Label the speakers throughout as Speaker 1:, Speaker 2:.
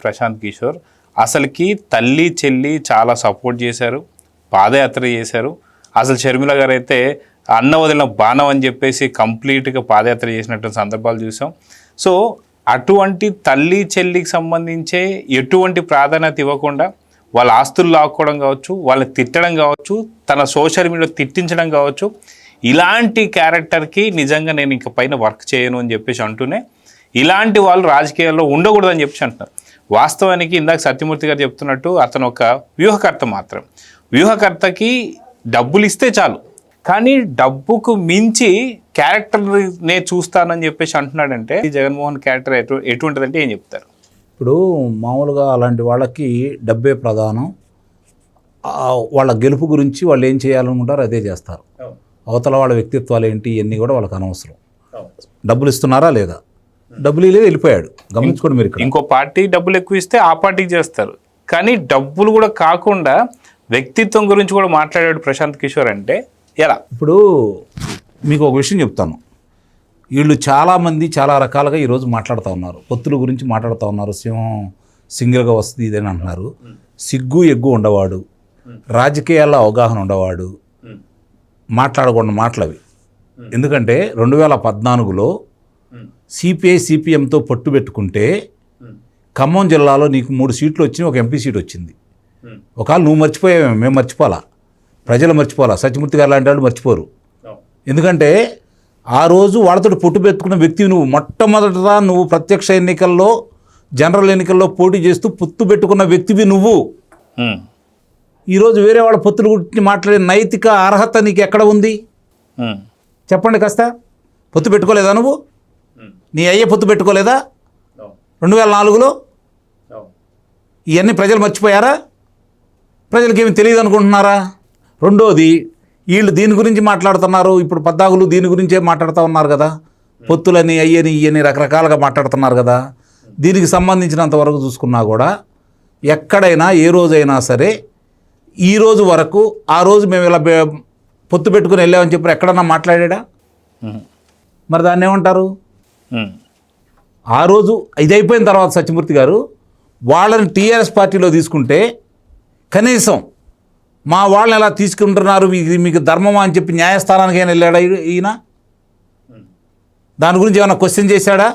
Speaker 1: ప్రశాంత్ కిషోర్. అసలుకి తల్లి చెల్లి చాలా సపోర్ట్ చేశారు, పాదయాత్ర చేశారు. అసలు షర్మిల గారు అయితే అన్న వదిలిన బాణం అని చెప్పేసి కంప్లీట్గా పాదయాత్ర చేసినటువంటి సందర్భాలు చూసాం. సో అటువంటి తల్లి చెల్లికి సంబంధించే ఎటువంటి ప్రాధాన్యత ఇవ్వకుండా వాళ్ళ ఆస్తులు లాక్కోవడం కావచ్చు, వాళ్ళని తిట్టడం కావచ్చు, తన సోషల్ మీడియా తిట్టించడం కావచ్చు, ఇలాంటి క్యారెక్టర్కి నిజంగా నేను ఇంక పైన వర్క్ చేయను అని చెప్పేసి అంటూనే ఇలాంటి వాళ్ళు రాజకీయాల్లో ఉండకూడదని చెప్పేసి అంటున్నారు. వాస్తవానికి ఇందాక సత్యమూర్తి గారు చెప్తున్నట్టు అతను ఒక వ్యూహకర్త మాత్రం. వ్యూహకర్తకి డబ్బులు ఇస్తే చాలు, కానీ డబ్బుకు మించి క్యారెక్టర్నే చూస్తానని చెప్పేసి అంటున్నాడంటే జగన్మోహన్ క్యారెక్టర్ ఎటువంటిదంటే ఏం చెప్తారు?
Speaker 2: ఇప్పుడు మామూలుగా అలాంటి వాళ్ళకి డబ్బే ప్రధానం. వాళ్ళ గెలుపు గురించి వాళ్ళు ఏం చేయాలనుకుంటారో అదే చేస్తారు. అవతల వాళ్ళ వ్యక్తిత్వాలు ఏంటి ఇవన్నీ కూడా వాళ్ళకి అనవసరం. డబ్బులు ఇస్తున్నారా లేదా, డబ్బులు లేదు వెళ్ళిపోయాడు. గమనించుకోండి మీరు.
Speaker 1: ఇంకో పార్టీ డబ్బులు ఎక్కువ ఇస్తే ఆ పార్టీకి చేస్తారు, కానీ డబ్బులు కూడా కాకుండా వ్యక్తిత్వం గురించి కూడా మాట్లాడాడు ప్రశాంత్ కిషోర్ అంటే ఎలా?
Speaker 2: ఇప్పుడు మీకు ఒక విషయం చెప్తాను. వీళ్ళు చాలామంది చాలా రకాలుగా ఈరోజు మాట్లాడుతూ ఉన్నారు, పొత్తుల గురించి మాట్లాడుతూ ఉన్నారు. సింహం సింగిల్గా వస్తుంది ఇదని అంటున్నారు. సిగ్గు ఎగ్గు ఉండవాడు, రాజకీయాల్లో అవగాహన ఉండవాడు మాట్లాడకుండా మాటలవి. ఎందుకంటే 2014లో సిపిఐ సిపిఎంతో పట్టు పెట్టుకుంటే ఖమ్మం జిల్లాలో నీకు 3 సీట్లు వచ్చినాయి, ఒక ఎంపీ సీట్ వచ్చింది. ఒకవేళ నువ్వు మర్చిపోయావేమో, మేము మర్చిపోవాలా, ప్రజలు మర్చిపోవాలా, సత్యమూర్తి గారు లాంటి వాళ్ళు మర్చిపోరు. ఎందుకంటే ఆ రోజు వాళ్ళతో పొట్టు పెట్టుకున్న వ్యక్తివి నువ్వు. మొట్టమొదట నువ్వు ప్రత్యక్ష ఎన్నికల్లో జనరల్ ఎన్నికల్లో పోటీ చేస్తూ పొత్తు పెట్టుకున్న వ్యక్తివి నువ్వు. ఈరోజు వేరే వాళ్ళ పొత్తుల గురించి మాట్లాడే నైతిక అర్హత నీకు ఎక్కడ ఉంది చెప్పండి కాస్త. పొత్తు పెట్టుకోలేదా నువ్వు? నీ అయ్యే పొత్తు పెట్టుకోలేదా 2004లో? ఇవన్నీ ప్రజలు మర్చిపోయారా? ప్రజలకి ఏమి తెలియదు అనుకుంటున్నారా? రెండోది, వీళ్ళు దీని గురించి మాట్లాడుతున్నారు. ఇప్పుడు పద్దాకులు దీని గురించే మాట్లాడుతూ ఉన్నారు కదా, పొత్తులని అయ్యని ఇవన్నీ రకరకాలుగా మాట్లాడుతున్నారు కదా. దీనికి సంబంధించినంతవరకు చూసుకున్నా కూడా ఎక్కడైనా ఏ రోజైనా సరే ఈ రోజు వరకు ఆ రోజు మేము ఇలా పొత్తు పెట్టుకుని వెళ్ళామని చెప్పి ఎక్కడన్నా మాట్లాడా? మరి దాన్ని ఏమంటారు? ఆ రోజు ఇది అయిపోయిన తర్వాత సత్యమూర్తి గారు వాళ్ళని టీఆర్ఎస్ పార్టీలో తీసుకుంటే కనీసం మా వాళ్ళని ఎలా తీసుకుంటున్నారు, మీకు ధర్మమా అని చెప్పి న్యాయస్థానానికి ఏమైనా వెళ్ళాడా ఈయన? దాని గురించి ఏమైనా క్వశ్చన్ చేశాడా,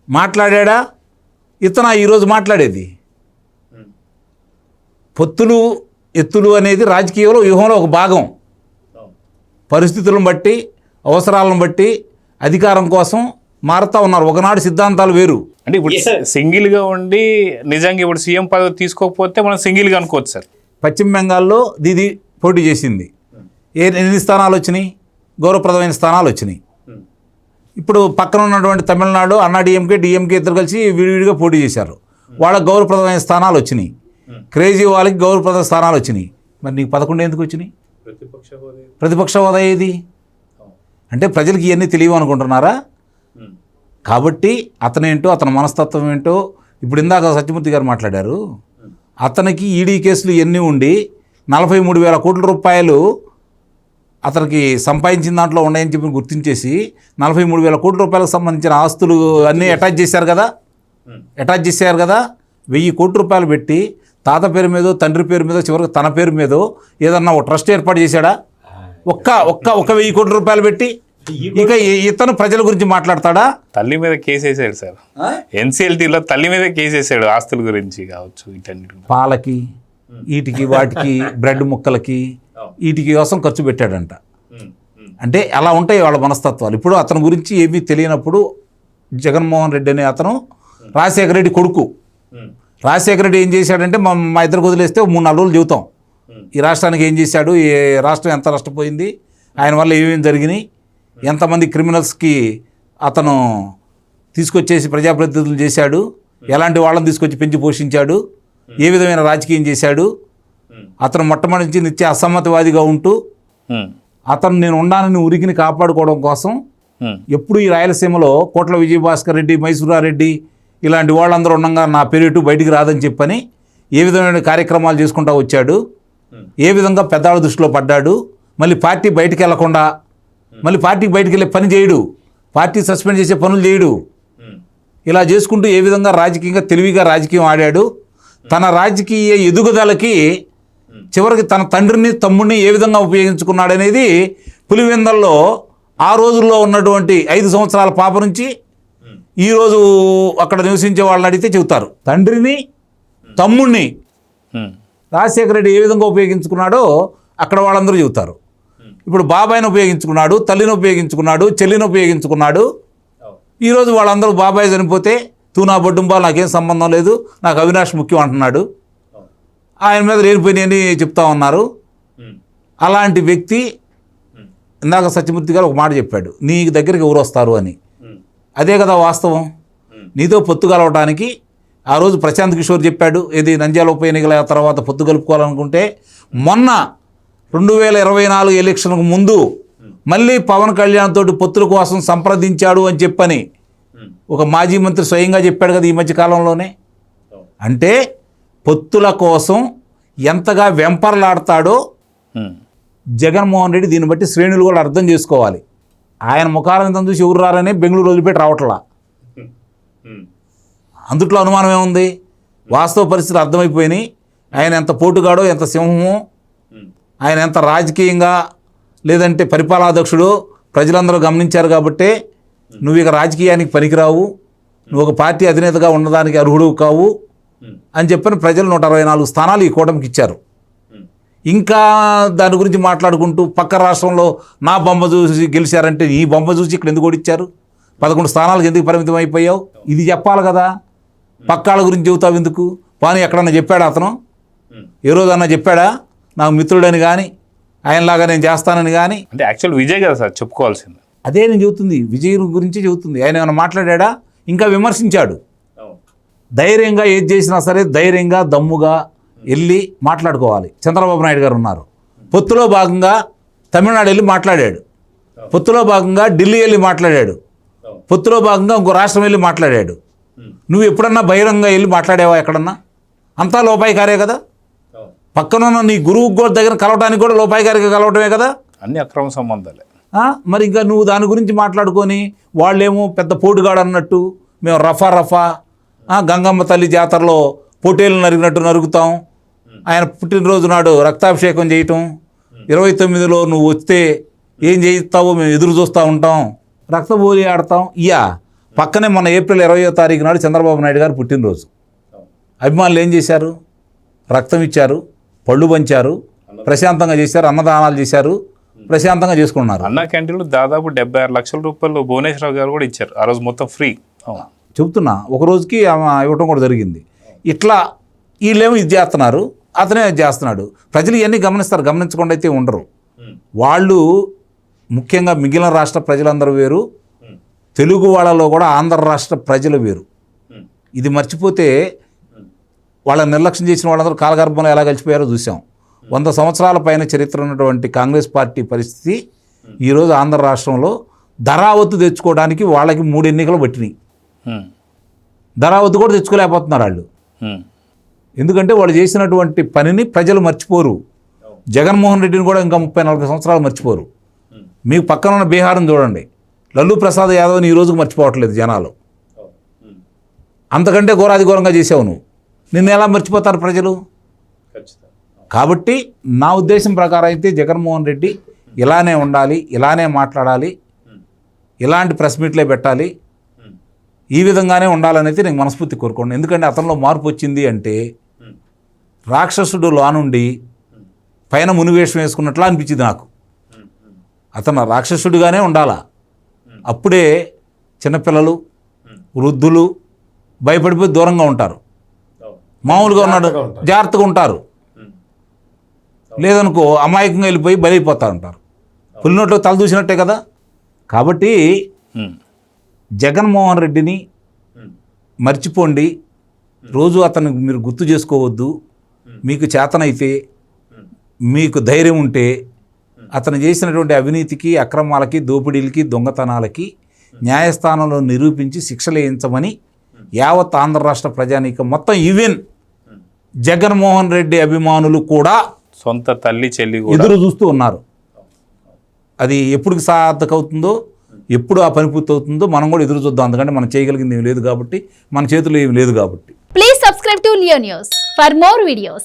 Speaker 2: మాట్లాడా? ఇతను ఈరోజు మాట్లాడేది పొత్తులు ఎత్తులు అనేది రాజకీయంలో వ్యూహంలో ఒక భాగం. పరిస్థితులను బట్టి అవసరాలను బట్టి అధికారం కోసం మారుతూ ఉన్నారు. ఒకనాడు సిద్ధాంతాలు వేరు.
Speaker 1: అంటే ఇప్పుడు సింగిల్గా ఉండి నిజంగా ఇప్పుడు సీఎం పదవి తీసుకోకపోతే మనం సింగిల్గా అనుకోవచ్చు సార్.
Speaker 2: పశ్చిమ బెంగాల్లో దీది పోటీ చేసింది. ఎన్ని స్థానాలు వచ్చినాయి? గౌరవప్రదమైన స్థానాలు వచ్చినాయి. ఇప్పుడు పక్కన ఉన్నటువంటి తమిళనాడు అన్నా డిఎంకే ఇద్దరు కలిసి విడివిడిగా పోటీ చేశారు. వాళ్ళకి గౌరవప్రదమైన స్థానాలు వచ్చినాయి. క్రేజీ వాళ్ళకి గౌరవప్రద స్థానాలు వచ్చినాయి. మరి నీకు 11 ఎందుకు వచ్చినాయి? ప్రతిపక్ష హోదా ఏది? అంటే ప్రజలకి ఇవన్నీ తెలియవు అనుకుంటున్నారా? కాబట్టి అతనేంటో అతని మనస్తత్వం ఏంటో ఇప్పుడు ఇందాక సత్యమూర్తి గారు మాట్లాడారు. అతనికి ఈడీ కేసులు ఎన్ని ఉండి 43,000 కోట్ల రూపాయలు అతనికి సంపాదించిన దాంట్లో ఉన్నాయని చెప్పి గుర్తించేసి 43,000 కోట్ల రూపాయలకు సంబంధించిన ఆస్తులు అన్నీ అటాచ్ చేశారు కదా. 1,000 కోట్ల రూపాయలు పెట్టి తాత పేరు మీదో తండ్రి పేరు మీదో చివరికి తన పేరు మీదో ఏదన్నా ఒక ట్రస్ట్ ఏర్పాటు చేశాడా? ఒక్క 1,000 కోట్ల రూపాయలు పెట్టి ఇక ఇతను ప్రజల గురించి మాట్లాడతాడా?
Speaker 1: తల్లి మీద కేసు వేసాడు సార్. ఎన్సిఎల్టీలో తల్లి మీద కేసు వేసాడు ఆస్తుల గురించి కావచ్చు, ఇటన్నిటి
Speaker 2: పాలకి వీటికి వాటికి బ్రెడ్ ముక్కలకి వీటికి కోసం ఖర్చు పెట్టాడంట. అంటే అలా ఉంటాయి వాళ్ళ మనస్తత్వాలు. ఇప్పుడు అతని గురించి ఏమీ తెలియనప్పుడు జగన్మోహన్ రెడ్డి అనే అతను రాజశేఖర రెడ్డి కొడుకు. రాజశేఖర రెడ్డి ఏం చేశాడంటే మా ఇద్దరికి వదిలేస్తే 3-4 రోజులు చెబుతాం. ఈ రాష్ట్రానికి ఏం చేశాడు, ఏ రాష్ట్రం ఎంత నష్టపోయింది, ఆయన వల్ల ఏమేమి జరిగినాయి, ఎంతమంది క్రిమినల్స్కి అతను తీసుకొచ్చేసి ప్రజాప్రతినిధులు చేశాడు, ఎలాంటి వాళ్ళని తీసుకొచ్చి పెంచి పోషించాడు, ఏ విధమైన రాజకీయం చేశాడు. అతను మొట్టమొదటి నుంచి నిత్య అసమ్మతివాదిగా ఉంటూ అతను నేను ఉండాలని ఉరికిని కాపాడుకోవడం కోసం ఎప్పుడు ఈ రాయలసీమలో కోట్ల విజయభాస్కర్ రెడ్డి, మైసూరారెడ్డి ఇలాంటి వాళ్ళందరూ ఉండగా నా పేరు బయటికి రాదని చెప్పని ఏ విధమైన కార్యక్రమాలు చేసుకుంటూ వచ్చాడు, ఏ విధంగా పెద్దవాళ్ళ దృష్టిలో పడ్డాడు. మళ్ళీ పార్టీ బయటికి వెళ్లకుండా మళ్ళీ పార్టీకి బయటికి వెళ్ళే పని చేయడు, పార్టీ సస్పెండ్ చేసే పనులు చేయడు. ఇలా చేసుకుంటూ ఏ విధంగా రాజకీయంగా తెలివిగా రాజకీయం ఆడాడు, తన రాజకీయ ఎదుగుదలకి చివరికి తన తండ్రిని తమ్ముడిని ఏ విధంగా ఉపయోగించుకున్నాడు అనేది పులివెందల్లో ఆ రోజుల్లో ఉన్నటువంటి 5 సంవత్సరాల పాప నుంచి ఈరోజు అక్కడ నివసించే వాళ్ళని అడిగితే చెబుతారు. తండ్రిని తమ్ముడిని రాజశేఖర రెడ్డి ఏ విధంగా ఉపయోగించుకున్నాడో అక్కడ వాళ్ళందరూ చెబుతారు. ఇప్పుడు బాబాయిని ఉపయోగించుకున్నాడు, తల్లిని ఉపయోగించుకున్నాడు, చెల్లిని ఉపయోగించుకున్నాడు. ఈరోజు వాళ్ళందరూ బాబాయ్ చనిపోతే తూనా బొడ్డుంబాలు నాకేం సంబంధం లేదు, నాకు అవినాష్ ముఖ్యం అంటున్నాడు. ఆయన మీద లేనిపోయినాయని చెప్తా ఉన్నారు. అలాంటి వ్యక్తి ఇందాక సత్యమూర్తి గారు ఒక మాట చెప్పాడు, నీ దగ్గరికి ఎవరు వస్తారు అని. అదే కదా వాస్తవం. నీతో పొత్తు కలవడానికి ఆ రోజు ప్రశాంత్ కిషోర్ చెప్పాడు, ఏది నంద్యాల ఉప ఎన్నికల తర్వాత పొత్తు కలుపుకోవాలనుకుంటే మొన్న 2024 ఎలక్షన్కు ముందు మళ్ళీ పవన్ కళ్యాణ్ తోటి పొత్తుల కోసం సంప్రదించాడు అని చెప్పని ఒక మాజీ మంత్రి స్వయంగా చెప్పాడు కదా ఈ మధ్య కాలంలోనే. అంటే పొత్తుల కోసం ఎంతగా వెంపర్లాడతాడో జగన్మోహన్ రెడ్డి దీన్ని బట్టి శ్రేణులు కూడా అర్థం చేసుకోవాలి. ఆయన ముఖాలను చూసి ఎవరు రారని బెంగళూరు వదిలిపెట్టి రావట్లా. అందుట్లో అనుమానం ఏముంది? వాస్తవ పరిస్థితులు అర్థమైపోయినాయి. ఆయన ఎంత పోటుగాడో, ఎంత సింహమో, ఆయన ఎంత రాజకీయంగా లేదంటే పరిపాలనాధ్యక్షుడు ప్రజలందరూ గమనించారు. కాబట్టి నువ్వు ఇక రాజకీయానికి పనికిరావు, నువ్వు ఒక పార్టీ అధినేతగా ఉండడానికి అర్హుడు కావు అని చెప్పిన ప్రజలు 164 స్థానాలు ఈ కూటమికి ఇచ్చారు. ఇంకా దాని గురించి మాట్లాడుకుంటూ పక్క రాష్ట్రంలో నా బొమ్మ చూసి గెలిచారంటే ఈ బొమ్మ చూసి ఇక్కడ ఎందుకు ఓడిచ్చారు? 11 స్థానాలకు ఎందుకు పరిమితం అయిపోయావు? ఇది చెప్పాలి కదా. పక్కాళ్ళ గురించి చెబుతావు ఎందుకు? పాని ఎక్కడన్నా చెప్పాడా అతను? ఏ రోజన్నా చెప్పాడా నాకు మిత్రుడని కానీ ఆయనలాగా నేను చేస్తానని కానీ?
Speaker 1: అంటే యాక్చువల్ విజయ్ కదా సార్ చెప్పుకోవాల్సింది.
Speaker 2: అదే నేను చెబుతుంది, విజయ్ గురించి చెబుతుంది. ఆయన ఏమైనా మాట్లాడా? ఇంకా విమర్శించాడు. ధైర్యంగా ఏది చేసినా సరే ధైర్యంగా దమ్ముగా వెళ్ళి మాట్లాడుకోవాలి. చంద్రబాబు నాయుడు గారు ఉన్నారు. పొత్తులో భాగంగా తమిళనాడు వెళ్ళి మాట్లాడాడు, పొత్తులో భాగంగా ఢిల్లీ వెళ్ళి మాట్లాడాడు, పొత్తులో భాగంగా ఇంకో రాష్ట్రం వెళ్ళి మాట్లాడాడు. నువ్వు ఎప్పుడన్నా బహిరంగంగా వెళ్ళి మాట్లాడావా ఎక్కడన్నా? అంతా లోపాయికారే కదా. పక్కనున్న నీ గురువు కూడా దగ్గర కలవడానికి కూడా లోపాయికారిగా కలవటమే కదా.
Speaker 1: అన్ని అక్రమ సంబంధాలే.
Speaker 2: మరి ఇంకా నువ్వు దాని గురించి మాట్లాడుకొని వాళ్ళేమో పెద్ద పోటుగాడు అన్నట్టు మేము రఫా గంగమ్మ తల్లి జాతరలో పొటేలు నరిగినట్టు నరుగుతాం, ఆయన పుట్టినరోజు నాడు రక్తాభిషేకం చేయటం, 29లో నువ్వు వస్తే ఏం చేయిస్తావో మేము ఎదురు చూస్తూ ఉంటాం, రక్తబోలి ఆడతాం. పక్కనే మన ఏప్రిల్ 20వ తారీఖు నాడు చంద్రబాబు నాయుడు గారు పుట్టినరోజు. అభిమానులు ఏం చేశారు? రక్తం ఇచ్చారు, పళ్ళు పంచారు, ప్రశాంతంగా చేశారు, అన్నదానాలు చేశారు, ప్రశాంతంగా చేసుకున్నారు.
Speaker 1: అన్న క్యాంటీన్లో దాదాపు 76 లక్షల రూపాయలు భువనేశ్వరరావు గారు కూడా ఇచ్చారు ఆ రోజు, మొత్తం ఫ్రీ.
Speaker 2: చెబుతున్నా, ఒక రోజుకి ఇవ్వటం కూడా జరిగింది. ఇట్లా వీళ్ళేమో ఇది చేస్తున్నారు, అతనే చేస్తున్నాడు. ప్రజలు ఇవన్నీ గమనిస్తారు, గమనించకుండా అయితే ఉండరు. వాళ్ళు ముఖ్యంగా మిగిలిన రాష్ట్ర ప్రజలందరూ వేరు, తెలుగు వాళ్ళలో కూడా ఆంధ్ర రాష్ట్ర ప్రజలు వేరు. ఇది మర్చిపోతే వాళ్ళ నిర్లక్ష్యం చేసిన వాళ్ళందరూ కాలగర్భంలో ఎలా కలిసిపోయారో చూసాం. 100 సంవత్సరాల పైన చరిత్ర ఉన్నటువంటి కాంగ్రెస్ పార్టీ పరిస్థితి ఈరోజు ఆంధ్ర రాష్ట్రంలో ధరావత్తు తెచ్చుకోవడానికి వాళ్ళకి 3 ఎన్నికలు పట్టినాయి. ధరావత్తు కూడా తెచ్చుకోలేకపోతున్నారు వాళ్ళు. ఎందుకంటే వాళ్ళు చేసినటువంటి పనిని ప్రజలు మర్చిపోరు. జగన్మోహన్ రెడ్డిని కూడా ఇంకా 30-40 సంవత్సరాలు మర్చిపోరు. మీకు పక్కన ఉన్న బీహార్ని చూడండి, లల్లూ ప్రసాద్ యాదవ్ని ఈ రోజుకు మర్చిపోవట్లేదు జనాలు. అంతకంటే ఘోరాది ఘోరంగా చేసావు నువ్వు, నిన్ను ఎలా మర్చిపోతారు ప్రజలు? కాబట్టి నా ఉద్దేశం ప్రకారం అయితే జగన్మోహన్ రెడ్డి ఇలానే ఉండాలి, ఇలానే మాట్లాడాలి, ఇలాంటి ప్రెస్ మీట్లే పెట్టాలి, ఈ విధంగానే ఉండాలనేది నేను మనస్ఫూర్తి కోరుకోండి. ఎందుకంటే అతనిలో మార్పు వచ్చింది అంటే రాక్షసుడు లోనుండి పైన మునివేషం వేసుకున్నట్లా అనిపించింది నాకు. అతను రాక్షసుడిగానే ఉండాలా. అప్పుడే చిన్నపిల్లలు, వృద్ధులు భయపడిపోయి దూరంగా ఉంటారు. మామూలుగా ఉన్నాడు జాగ్రత్తగా ఉంటారు, లేదనుకో అమాయకంగా వెళ్ళిపోయి బలైపోతూ ఉంటారు. పులినోట్లో తల దూసినట్టే కదా. కాబట్టి జగన్మోహన్ రెడ్డిని మర్చిపోండి, రోజు అతను మీరు గుర్తు చేసుకోవద్దు. మీకు చేతనైతే, మీకు ధైర్యం ఉంటే అతను చేసినటువంటి అవినీతికి, అక్రమాలకి, దోపిడీలకి, దొంగతనాలకి న్యాయస్థానంలో నిరూపించి శిక్షలు వేయించమని యావత్ ఆంధ్ర రాష్ట్ర ప్రజానీకం మొత్తం, ఈవెన్ జగన్మోహన్ రెడ్డి అభిమానులు కూడా
Speaker 1: సొంత తల్లి చెల్లి
Speaker 2: ఎదురు చూస్తూ ఉన్నారు. అది ఎప్పుడు సార్థకవుతుందో, ఎప్పుడు ఆ పని పూర్తవుతుందో మనం కూడా ఎదురు చూద్దాం, అందుకంటే మనం చేయగలిగింది ఏమి లేదు కాబట్టి, మన చేతిలో ఏమి లేదు కాబట్టి.
Speaker 3: Please subscribe to Leo News for more videos.